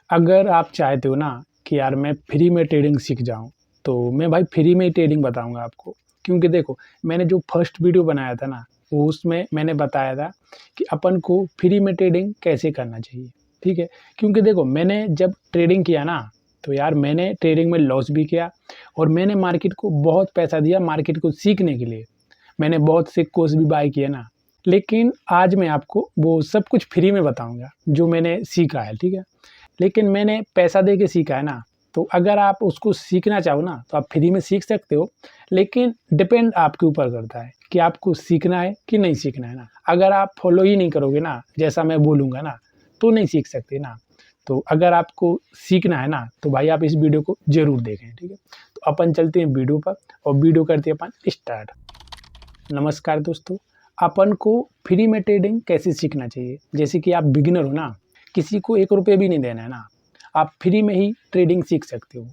अगर आप चाहते हो ना कि यार मैं फ्री में ट्रेडिंग सीख जाऊँ, तो मैं भाई फ्री में ही ट्रेडिंग बताऊँगा आपको। क्योंकि देखो, मैंने जो फर्स्ट वीडियो बनाया था ना, वो उसमें मैंने बताया था कि अपन को फ्री में ट्रेडिंग कैसे करना चाहिए, ठीक है? क्योंकि देखो, मैंने जब ट्रेडिंग किया ना, तो यार मैंने ट्रेडिंग में लॉस भी किया और मैंने मार्केट को बहुत पैसा दिया मार्केट को सीखने के लिए। मैंने बहुत से कोर्स भी बाय किए ना, लेकिन आज मैं आपको वो सब कुछ फ्री में बताऊँगा, जो मैंने सीखा है, ठीक है? लेकिन मैंने पैसा दे के सीखा है ना, तो अगर आप उसको सीखना चाहो ना, तो आप फ्री में सीख सकते हो, लेकिन डिपेंड आपके ऊपर करता है कि आपको सीखना है कि नहीं सीखना है ना। अगर आप फॉलो ही नहीं करोगे ना, जैसा मैं बोलूँगा ना, तो नहीं सीख सकते ना। तो अगर आपको सीखना है ना, तो भाई आप इस वीडियो को ज़रूर देखें, ठीक है? तो अपन चलते हैं वीडियो पर और वीडियो करते हैं अपन स्टार्ट। नमस्कार दोस्तों, अपन को फ्री में ट्रेडिंग कैसे सीखना चाहिए? जैसे कि आप बिगिनर हो ना, किसी को ₹1 भी नहीं देना है ना, आप फ्री में ही ट्रेडिंग सीख सकते हो।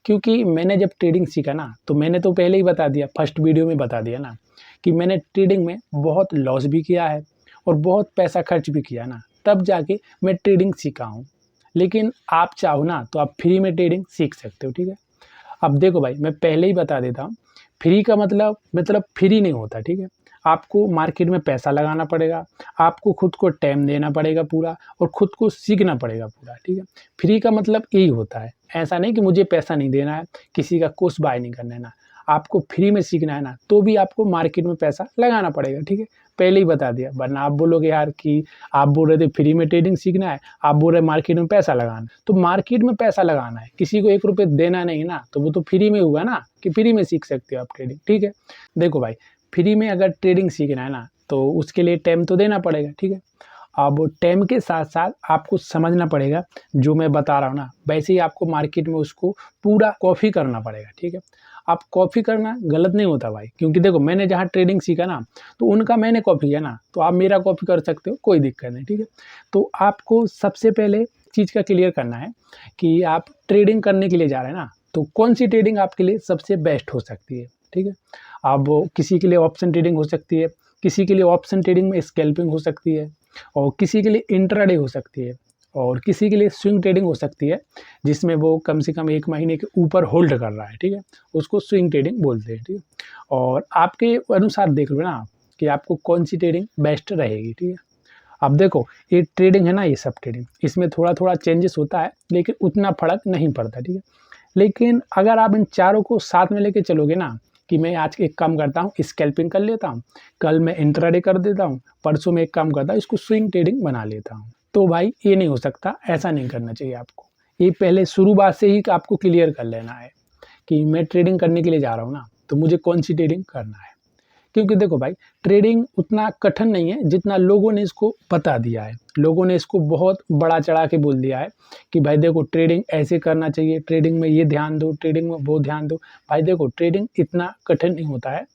क्योंकि मैंने जब ट्रेडिंग सीखा ना, तो मैंने तो पहले ही बता दिया, फर्स्ट वीडियो में बता दिया ना, कि मैंने ट्रेडिंग में बहुत लॉस भी किया है और बहुत पैसा खर्च भी किया ना, तब जाके मैं ट्रेडिंग सीखा हूँ। लेकिन आप चाहो ना, तो आप फ्री में ट्रेडिंग सीख सकते हो, ठीक है? अब देखो भाई, मैं पहले ही बता देता हूँ, फ्री का मतलब फ्री नहीं होता, ठीक है? आपको मार्केट में पैसा लगाना पड़ेगा, आपको खुद को टाइम देना पड़ेगा पूरा और खुद को सीखना पड़ेगा पूरा, ठीक है? फ्री का मतलब यही होता है, ऐसा नहीं कि मुझे पैसा नहीं देना है, किसी का कोर्स बाय नहीं करना है ना, आपको फ्री में सीखना है ना, तो भी आपको मार्केट में पैसा लगाना पड़ेगा, ठीक है? पहले ही बता दिया, वरना आप बोलोगे यार कि आप बोल रहे थे फ्री में ट्रेडिंग सीखना है, आप बोल रहे मार्केट में पैसा लगाना है, तो मार्केट में पैसा लगाना है, किसी को ₹1 देना नहीं ना, तो वो तो फ्री में हुआ ना कि फ्री में सीख सकते हो आप ट्रेडिंग, ठीक है? देखो भाई, फ्री में अगर ट्रेडिंग सीखना है ना, तो उसके लिए टाइम तो देना पड़ेगा, ठीक है? अब टाइम के साथ-साथ आपको समझना पड़ेगा, जो मैं बता रहा हूँ ना, वैसे ही आपको मार्केट में उसको पूरा कॉपी करना पड़ेगा, ठीक है? अब कॉपी करना गलत नहीं होता भाई, क्योंकि देखो मैंने जहाँ ट्रेडिंग सीखा ना, तो उनका मैंने कॉपी किया ना, तो आप मेरा कॉपी कर सकते हो, कोई दिक्कत नहीं, ठीक है? तो आपको सबसे पहले चीज़ का क्लियर करना है कि आप ट्रेडिंग करने के लिए जा रहे हैं ना, तो कौन-सी ट्रेडिंग आपके लिए सबसे बेस्ट हो सकती है, ठीक है? अब किसी के लिए ऑप्शन ट्रेडिंग हो सकती है, किसी के लिए ऑप्शन ट्रेडिंग में स्कैल्पिंग हो सकती है और किसी के लिए इंट्राडे हो सकती है और किसी के लिए स्विंग ट्रेडिंग हो सकती है, जिसमें वो कम से कम 1 महीने के ऊपर होल्ड कर रहा है, ठीक है? उसको स्विंग ट्रेडिंग बोलते हैं, ठीक है? और आपके अनुसार देख लो ना कि आपको कौन-सी ट्रेडिंग बेस्ट रहेगी, ठीक है? अब देखो, ये ट्रेडिंग है ना, ये सब ट्रेडिंग, इसमें थोड़ा-थोड़ा चेंजेस होता है, लेकिन उतना फ़र्क नहीं पड़ता, ठीक है? लेकिन अगर आप इन चारों को साथ में लेके चलोगे ना, कि मैं आज एक काम करता हूँ, स्कैल्पिंग कर लेता हूँ, कल मैं इंट्राडे कर देता हूँ, परसों मैं एक काम करता हूँ, इसको स्विंग ट्रेडिंग बना लेता हूँ। तो भाई ये नहीं हो सकता, ऐसा नहीं करना चाहिए आपको। ये पहले शुरुआत से ही आपको क्लियर कर लेना है कि मैं ट्रेडिंग करने के लिए जा रहा हूँ ना, तो मुझे कौन-सी ट्रेडिंग करना है। क्योंकि देखो भाई, ट्रेडिंग उतना कठिन नहीं है जितना लोगों ने इसको बता दिया है। लोगों ने इसको बहुत बढ़ा-चढ़ा के बोल दिया है कि भाई देखो ट्रेडिंग ऐसे करना चाहिए, ट्रेडिंग में ये ध्यान दो, ट्रेडिंग में वो ध्यान दो। भाई देखो, ट्रेडिंग इतना कठिन नहीं होता है,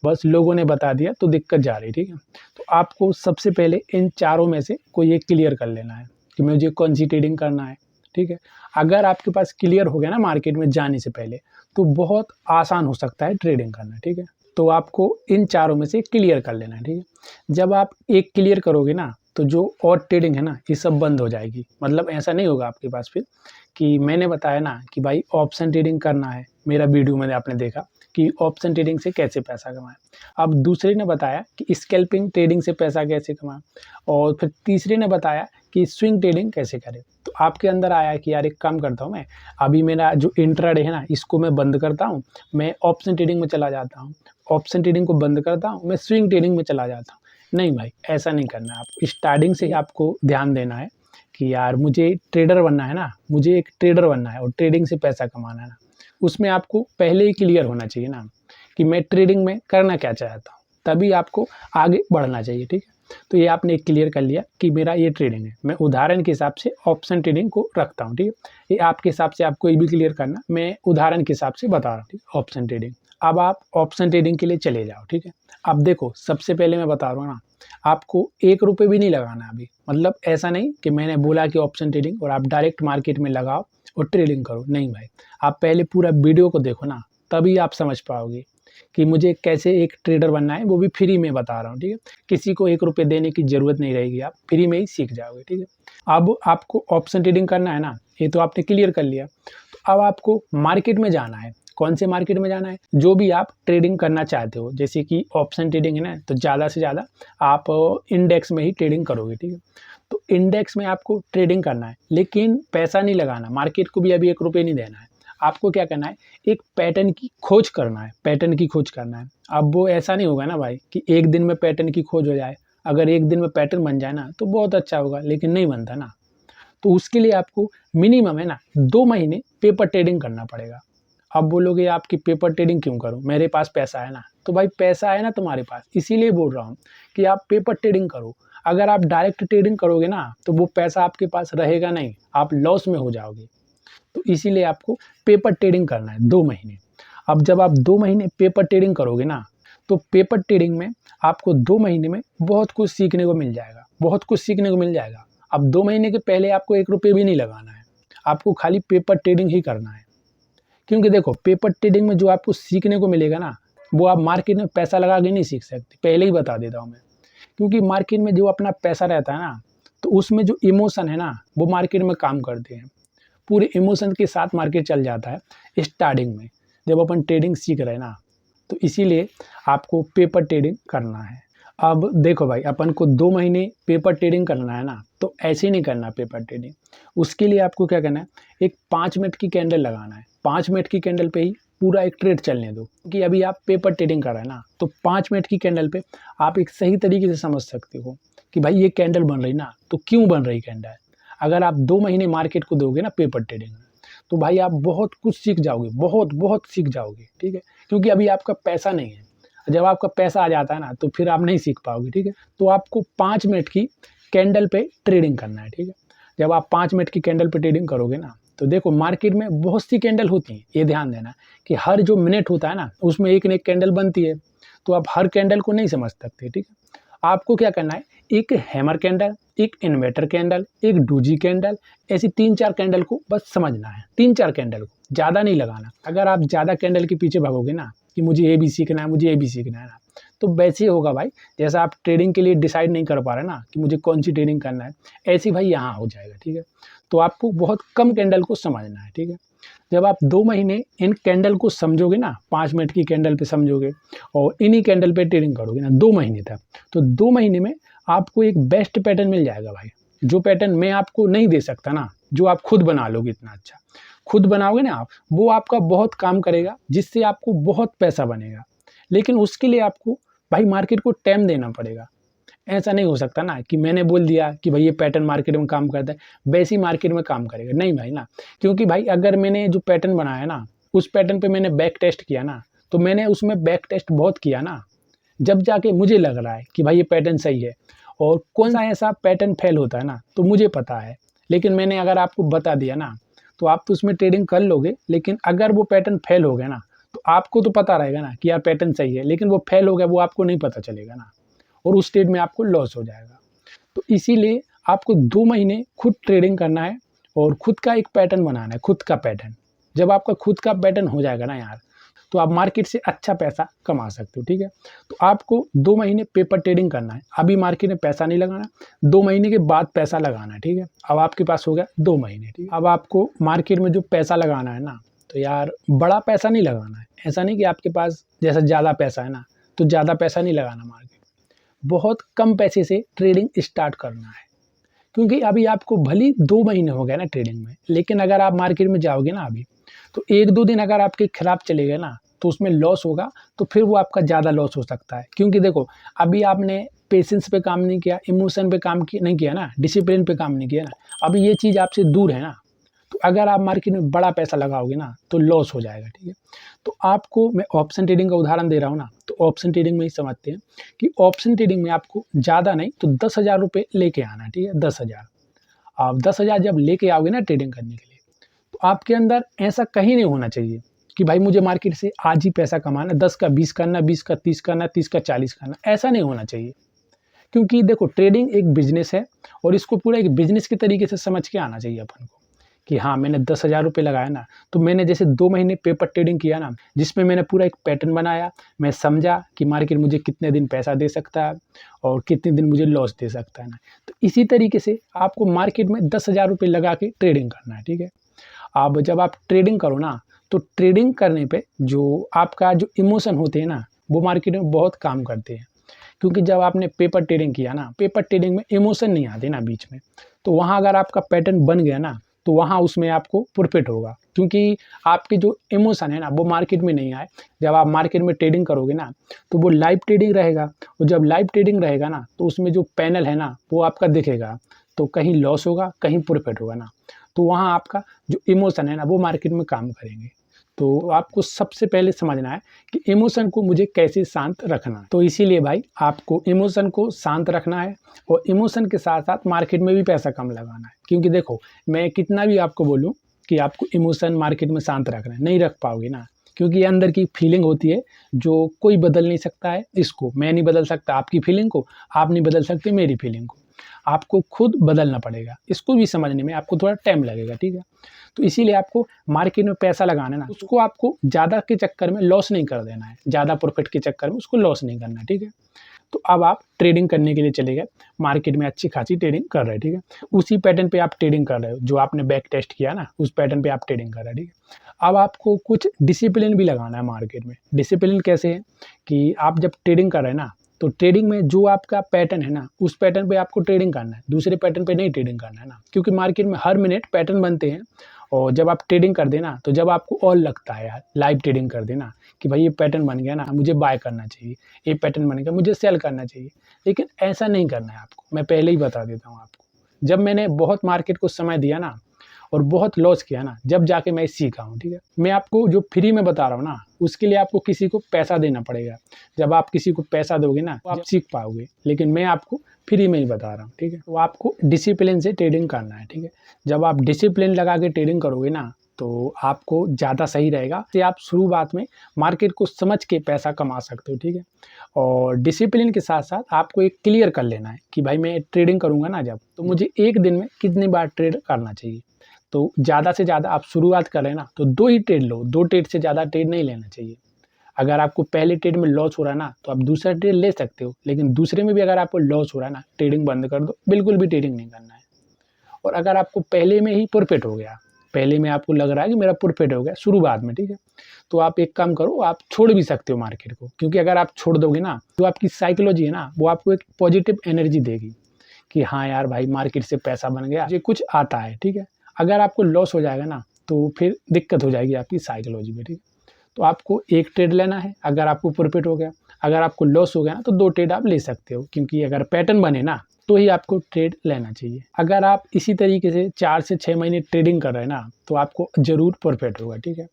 बस लोगों ने बता दिया तो दिक्कत जा रही है, ठीक है? तो आपको सबसे पहले इन चारों में से कोई एक क्लियर कर लेना है कि मुझे कौन-सी ट्रेडिंग करना है, ठीक है? अगर आपके पास क्लियर हो गया ना मार्केट में जाने से पहले, तो बहुत आसान हो सकता है ट्रेडिंग करना, ठीक है? तो आपको इन चारों में से क्लियर कर लेना है, ठीक है? जब आप एक क्लियर करोगे ना, तो जो और ट्रेडिंग है ना, ये सब बंद हो जाएगी। मतलब ऐसा नहीं होगा आपके पास फिर कि मैंने बताया ना कि भाई ऑप्शन ट्रेडिंग करना है, मेरा वीडियो में आपने देखा कि ऑप्शन ट्रेडिंग से कैसे पैसा कमाएँ। अब दूसरे ने बताया कि स्कैल्पिंग ट्रेडिंग से पैसा कैसे कमाएँ और फिर तीसरे ने बताया कि स्विंग ट्रेडिंग कैसे करें। तो आपके अंदर आया कि यार एक काम करता हूँ मैं, अभी मेरा जो इंट्राडे है ना, इसको मैं बंद करता हूँ, मैं ऑप्शन ट्रेडिंग में चला जाता हूँ। ऑप्शन ट्रेडिंग को बंद करता हूँ, मैं स्विंग ट्रेडिंग में चला जाता हूँ। नहीं भाई, ऐसा नहीं करना है आपको। स्टार्टिंग से ही आपको ध्यान देना है कि यार मुझे ट्रेडर बनना है ना, मुझे एक ट्रेडर बनना है और ट्रेडिंग से पैसा कमाना है ना। उसमें आपको पहले ही क्लियर होना चाहिए ना कि मैं ट्रेडिंग में करना क्या चाहता हूँ, तभी आपको आगे बढ़ना चाहिए, ठीक है? तो ये आपने क्लियर कर लिया कि मेरा ये ट्रेडिंग है। मैं उदाहरण के हिसाब से ऑप्शन ट्रेडिंग को रखता हूँ, ठीक है? ये आपके हिसाब से आपको ये भी क्लियर करना, मैं उदाहरण के हिसाब से बता रहा हूँ, ठीक है? Option trading. अब आप ऑप्शन ट्रेडिंग के लिए चले जाओ, ठीक है? अब देखो, सबसे पहले मैं बता रहा हूँ ना, आपको ₹1 भी नहीं लगाना अभी। मतलब ऐसा नहीं कि मैंने बोला कि ऑप्शन ट्रेडिंग और आप डायरेक्ट मार्केट में लगाओ और ट्रेडिंग करो, नहीं भाई। आप पहले पूरा वीडियो को देखो ना, तभी आप समझ पाओगे कि मुझे कैसे एक ट्रेडर बनना है, वो भी फ्री में बता रहा हूँ, ठीक है। किसी को 1 रुपये देने की ज़रूरत नहीं रहेगी, आप फ्री में ही सीख जाओगे, ठीक है। अब आपको ऑप्शन ट्रेडिंग करना है ना, ये तो आपने क्लियर कर लिया। तो अब आपको मार्केट में जाना है। कौन से मार्केट में जाना है? जो भी आप ट्रेडिंग करना चाहते हो, जैसे कि ऑप्शन ट्रेडिंग है ना, तो ज़्यादा से ज़्यादा आप इंडेक्स में ही ट्रेडिंग करोगे, ठीक है। तो इंडेक्स में आपको ट्रेडिंग करना है, लेकिन पैसा नहीं लगाना, मार्केट को भी अभी 1 रुपये नहीं देना है। आपको क्या करना है, एक पैटर्न की खोज करना है, पैटर्न की खोज करना है। अब वो ऐसा नहीं होगा ना भाई कि एक दिन में पैटर्न की खोज हो जाए। अगर एक दिन में पैटर्न बन जाए ना तो बहुत अच्छा होगा, लेकिन नहीं बनता ना। तो उसके लिए आपको मिनिमम है ना 2 महीने पेपर ट्रेडिंग करना पड़ेगा। अब बोलोगे आप कि पेपर ट्रेडिंग क्यों करूं, मेरे पास पैसा है ना। तो भाई पैसा है ना तुम्हारे पास, इसीलिए बोल रहा हूँ कि आप पेपर ट्रेडिंग करो। अगर आप डायरेक्ट ट्रेडिंग करोगे ना तो वो पैसा आपके पास रहेगा नहीं, आप लॉस में हो जाओगे। तो इसीलिए आपको पेपर ट्रेडिंग करना है 2 महीने। अब जब आप 2 महीने पेपर ट्रेडिंग करोगे ना, तो पेपर ट्रेडिंग में आपको 2 महीने में बहुत कुछ सीखने को मिल जाएगा, बहुत कुछ सीखने को मिल जाएगा। अब 2 महीने के पहले आपको 1 रुपये भी नहीं लगाना है, आपको खाली पेपर ट्रेडिंग ही करना है। क्योंकि देखो पेपर ट्रेडिंग में जो आपको सीखने को मिलेगा ना, वो आप मार्केट में पैसा लगा के नहीं सीख सकते, पहले ही बता देता हूँ मैं। क्योंकि मार्केट में जो अपना पैसा रहता है ना, तो उसमें जो इमोशन है ना, वो मार्केट में काम करते हैं। पूरे इमोशन के साथ मार्केट चल जाता है स्टार्टिंग में, जब अपन ट्रेडिंग सीख रहे हैं ना। तो इसीलिए आपको पेपर ट्रेडिंग करना है। अब देखो भाई, अपन को 2 महीने पेपर ट्रेडिंग करना है ना, तो ऐसे नहीं करना पेपर ट्रेडिंग। उसके लिए आपको क्या करना है, एक 5 मिनट की कैंडल लगाना है। 5 मिनट की कैंडल पे ही पूरा एक ट्रेड चलने दो, क्योंकि अभी आप पेपर ट्रेडिंग कर रहे हैं ना, तो 5 मिनट की कैंडल पे आप एक सही तरीके से समझ सकते हो कि भाई ये कैंडल बन रही ना, तो क्यों बन रही कैंडल। अगर आप 2 महीने मार्केट को दोगे ना पेपर ट्रेडिंग में, तो भाई आप बहुत कुछ सीख जाओगे, बहुत बहुत सीख जाओगे, ठीक है। क्योंकि अभी आपका पैसा नहीं है, जब आपका पैसा आ जाता है ना तो फिर आप नहीं सीख पाओगे, ठीक है। तो आपको 5 मिनट की कैंडल पे ट्रेडिंग करना है, ठीक है। जब आप 5 मिनट की कैंडल पे ट्रेडिंग करोगे ना, तो देखो मार्केट में बहुत सी कैंडल होती हैं, ये ध्यान देना कि हर जो मिनट होता है ना, उसमें एक न एक कैंडल बनती है। तो आप हर कैंडल को नहीं समझ सकते, ठीक है। आपको क्या करना है, एक हैमर कैंडल, एक इन्वर्टर कैंडल, एक डूजी कैंडल, ऐसी 3-4 कैंडल को बस समझना है। 3-4 कैंडल को, ज़्यादा नहीं लगाना। अगर आप ज़्यादा कैंडल के पीछे भागोगे ना कि मुझे ये भी सीखना है, मुझे ये भी सीखना है ना, तो वैसे ही होगा भाई, जैसा आप ट्रेडिंग के लिए डिसाइड नहीं कर पा रहे ना कि मुझे कौन सी ट्रेडिंग करना है, ऐसे भाई यहाँ हो जाएगा, ठीक है। तो आपको बहुत कम कैंडल को समझना है, ठीक है। जब आप 2 महीने इन कैंडल को समझोगे ना, 5 मिनट की कैंडल पे समझोगे और इन्हीं कैंडल पे ट्रेडिंग करोगे ना 2 महीने तक, तो 2 महीने में आपको एक बेस्ट पैटर्न मिल जाएगा भाई। जो पैटर्न मैं आपको नहीं दे सकता ना, जो आप खुद बना लोगे इतना अच्छा, खुद बनाओगे ना आप, वो आपका बहुत काम करेगा, जिससे आपको बहुत पैसा बनेगा। लेकिन उसके लिए आपको भाई मार्केट को टाइम देना पड़ेगा। ऐसा नहीं हो सकता ना कि मैंने बोल दिया कि भाई ये पैटर्न मार्केट में काम करता है, वैसे ही मार्केट में काम करेगा, नहीं भाई ना। क्योंकि भाई अगर मैंने जो पैटर्न बनाया ना, उस पैटर्न पे मैंने बैक टेस्ट किया ना, तो मैंने उसमें बैक टेस्ट बहुत किया ना, जब जाके मुझे लग रहा है कि भाई ये पैटर्न सही है। और कौन सा ऐसा पैटर्न फेल होता है ना, तो मुझे पता है। लेकिन मैंने अगर आपको बता दिया ना, तो आप तो उसमें ट्रेडिंग कर लोगे, लेकिन अगर वो पैटर्न फेल हो गया ना, तो आपको तो पता रहेगा ना कि यार पैटर्न सही है, लेकिन वो फेल हो गया, वो आपको नहीं पता चलेगा ना, और उस ट्रेड में आपको लॉस हो जाएगा। तो इसीलिए आपको 2 महीने खुद ट्रेडिंग करना है और खुद का एक पैटर्न बनाना है, खुद का पैटर्न। जब आपका खुद का पैटर्न हो जाएगा ना यार, तो आप मार्केट से अच्छा पैसा कमा सकते हो, ठीक है। तो आपको 2 महीने पेपर ट्रेडिंग करना है। अभी मार्केट में पैसा नहीं लगाना, 2 महीने के बाद पैसा लगाना है, ठीक है। अब आपके पास हो गया 2 महीने, ठीक है। अब आपको मार्केट में जो पैसा लगाना है ना, तो यार बड़ा पैसा नहीं लगाना है। ऐसा नहीं कि आपके पास जैसा ज़्यादा पैसा है ना, तो ज़्यादा पैसा नहीं लगाना मार्केट। बहुत कम पैसे से ट्रेडिंग स्टार्ट करना है। क्योंकि अभी आपको भली 2 महीने हो गए ना ट्रेडिंग में, लेकिन अगर आप मार्केट में जाओगे ना अभी, तो 1-2 दिन अगर आपके खराब चले गए ना, तो उसमें लॉस होगा, तो फिर वो आपका ज़्यादा लॉस हो सकता है। क्योंकि देखो अभी आपने पेशेंस पे काम नहीं किया, इमोशन पे काम नहीं किया ना, डिसिप्लिन पे काम नहीं किया ना, अभी ये चीज़ आपसे दूर है ना, तो अगर आप मार्केट में बड़ा पैसा लगाओगे ना, तो लॉस हो जाएगा, ठीक है। तो आपको मैं ऑप्शन ट्रेडिंग का उदाहरण दे रहा हूँ ना, तो ऑप्शन ट्रेडिंग में ही समझते हैं कि ऑप्शन ट्रेडिंग में आपको ज़्यादा नहीं तो 10,000 रुपये लेके आना है, ठीक है। 10,000 आप 10,000 जब लेके आओगे ना ट्रेडिंग करने के लिए, तो आपके अंदर ऐसा कहीं नहीं होना चाहिए कि भाई मुझे मार्केट से आज ही पैसा कमाना, 10 का 20 करना, 20 का 30 करना, 30 का 40 करना, ऐसा नहीं होना चाहिए। क्योंकि देखो ट्रेडिंग एक बिजनेस है, और इसको पूरा एक बिजनेस के तरीके से समझ के आना चाहिए अपन को कि हाँ मैंने 10,000 रुपये लगाया ना, तो मैंने जैसे 2 महीने पेपर ट्रेडिंग किया ना, जिसमें मैंने पूरा एक पैटर्न बनाया, मैं समझा कि मार्केट मुझे कितने दिन पैसा दे सकता है और कितने दिन मुझे लॉस दे सकता है ना। तो इसी तरीके से आपको मार्केट में 10,000 रुपये लगा के ट्रेडिंग करना है, ठीक है। अब जब आप ट्रेडिंग करो ना, तो ट्रेडिंग करने पे जो आपका जो इमोशन होते हैं ना, वो मार्केट में बहुत काम करते हैं। क्योंकि जब आपने पेपर ट्रेडिंग किया ना, पेपर ट्रेडिंग में इमोशन नहीं आते ना बीच में, तो वहाँ अगर आपका पैटर्न बन गया ना, तो वहाँ उसमें आपको प्रॉफिट होगा, क्योंकि आपके जो इमोशन है ना वो मार्केट में नहीं आए। जब आप मार्केट में ट्रेडिंग करोगे ना, तो वो लाइव ट्रेडिंग रहेगा, और जब लाइव ट्रेडिंग रहेगा ना, तो उसमें जो पैनल है ना वो आपका दिखेगा, तो कहीं लॉस होगा कहीं प्रॉफिट होगा ना, तो वहाँ आपका जो इमोशन है ना वो मार्केट में काम करेंगे। तो आपको सबसे पहले समझना है कि इमोशन को मुझे कैसे शांत रखना है। तो इसीलिए भाई आपको इमोशन को शांत रखना है, और इमोशन के साथ साथ मार्केट में भी पैसा कम लगाना है। क्योंकि देखो, मैं कितना भी आपको बोलूँ कि आपको इमोशन मार्केट में शांत रखना है, नहीं रख पाओगे ना, क्योंकि ये अंदर की फीलिंग होती है जो कोई बदल नहीं सकता है। इसको मैं नहीं बदल सकता, आपकी फीलिंग को आप नहीं बदल सकते मेरी फीलिंग को, आपको खुद बदलना पड़ेगा। इसको भी समझने में आपको थोड़ा टाइम लगेगा, ठीक है। तो इसीलिए आपको मार्केट में पैसा लगाना है ना, उसको आपको ज़्यादा के चक्कर में लॉस नहीं कर देना है, ज़्यादा प्रॉफिट के चक्कर में उसको लॉस नहीं करना है, ठीक है। तो अब आप ट्रेडिंग करने के लिए चले गए, मार्केट में अच्छी खासी ट्रेडिंग कर रहे हैं, ठीक है। उसी पैटर्न पे आप ट्रेडिंग कर रहे हो, जो आपने बैक टेस्ट किया ना, उस पैटर्न पे आप ट्रेडिंग कर रहे हैं, ठीक है। अब आपको कुछ डिसिप्लिन भी लगाना है मार्केट में। डिसिप्लिन कैसे है कि आप जब ट्रेडिंग कर रहे हैं ना, तो ट्रेडिंग में जो आपका पैटर्न है ना, उस पैटर्न पे आपको ट्रेडिंग करना है, दूसरे पैटर्न पे नहीं ट्रेडिंग करना है ना। क्योंकि मार्केट में हर मिनट पैटर्न बनते हैं, और जब आप ट्रेडिंग कर देना, तो जब आपको और लगता है यार लाइव ट्रेडिंग कर देना कि भाई ये पैटर्न बन गया ना, मुझे बाय करना चाहिए, ये पैटर्न बन गया मुझे सेल करना चाहिए, लेकिन ऐसा नहीं करना है आपको। मैं पहले ही बता देता हूँ आपको, जब मैंने बहुत मार्केट को समय दिया ना और बहुत लॉस किया ना, जब जाके मैं सीखा हूँ, ठीक है। मैं आपको जो फ्री में बता रहा हूँ ना, उसके लिए आपको किसी को पैसा देना पड़ेगा। जब आप किसी को पैसा दोगे ना, तो आप सीख पाओगे, लेकिन मैं आपको फ्री में ही बता रहा हूँ, ठीक है। तो आपको डिसिप्लिन से ट्रेडिंग करना है, ठीक है। जब आप डिसिप्लिन लगा के ट्रेडिंग करोगे ना, तो आपको ज़्यादा सही रहेगा कि आप शुरुआत में मार्केट को समझ के पैसा कमा सकते हो, ठीक है। और डिसिप्लिन के साथ साथ आपको एक क्लियर कर लेना है कि भाई मैं ट्रेडिंग करूँगा ना जब, तो मुझे एक दिन में कितनी बार ट्रेड करना चाहिए। तो ज़्यादा से ज़्यादा आप शुरुआत करें ना, तो 2 ही ट्रेड लो, 2 ट्रेड से ज़्यादा ट्रेड नहीं लेना चाहिए। अगर आपको पहले ट्रेड में लॉस हो रहा है ना, तो आप दूसरा ट्रेड ले सकते हो, लेकिन दूसरे में भी अगर आपको लॉस हो रहा है ना, ट्रेडिंग बंद कर दो, बिल्कुल भी ट्रेडिंग नहीं करना है। और अगर आपको पहले में ही प्रॉफिट हो गया, पहले में आपको लग रहा है कि मेरा प्रॉफिट हो गया शुरुआत में, ठीक है, तो आप एक काम करो, आप छोड़ भी सकते हो मार्केट को। क्योंकि अगर आप छोड़ दोगे ना, तो आपकी साइकोलॉजी है ना, वो आपको एक पॉजिटिव एनर्जी देगी कि हाँ यार भाई मार्केट से पैसा बन गया, ये कुछ आता है, ठीक है। अगर आपको लॉस हो जाएगा ना, तो फिर दिक्कत हो जाएगी आपकी साइकोलॉजी में, ठीक है। तो आपको एक ट्रेड लेना है, अगर आपको प्रॉफिट हो गया, अगर आपको लॉस हो गया ना, तो 2 ट्रेड आप ले सकते हो, क्योंकि अगर पैटर्न बने ना, तो ही आपको ट्रेड लेना चाहिए। अगर आप इसी तरीके से 4 से 6 महीने ट्रेडिंग कर रहे हैं ना, तो आपको ज़रूर प्रॉफिट होगा, ठीक है।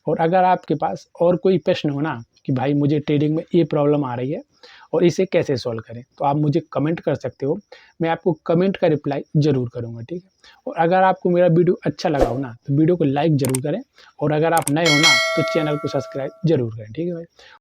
और अगर आपके पास और कोई प्रश्न हो ना कि भाई मुझे ट्रेडिंग में ये प्रॉब्लम आ रही है और इसे कैसे सॉल्व करें, तो आप मुझे कमेंट कर सकते हो, मैं आपको कमेंट का रिप्लाई ज़रूर करूँगा, ठीक है। और अगर आपको मेरा वीडियो अच्छा लगा हो ना, तो वीडियो को लाइक ज़रूर करें, और अगर आप नए हो ना, तो चैनल को सब्सक्राइब ज़रूर करें, ठीक है भाई।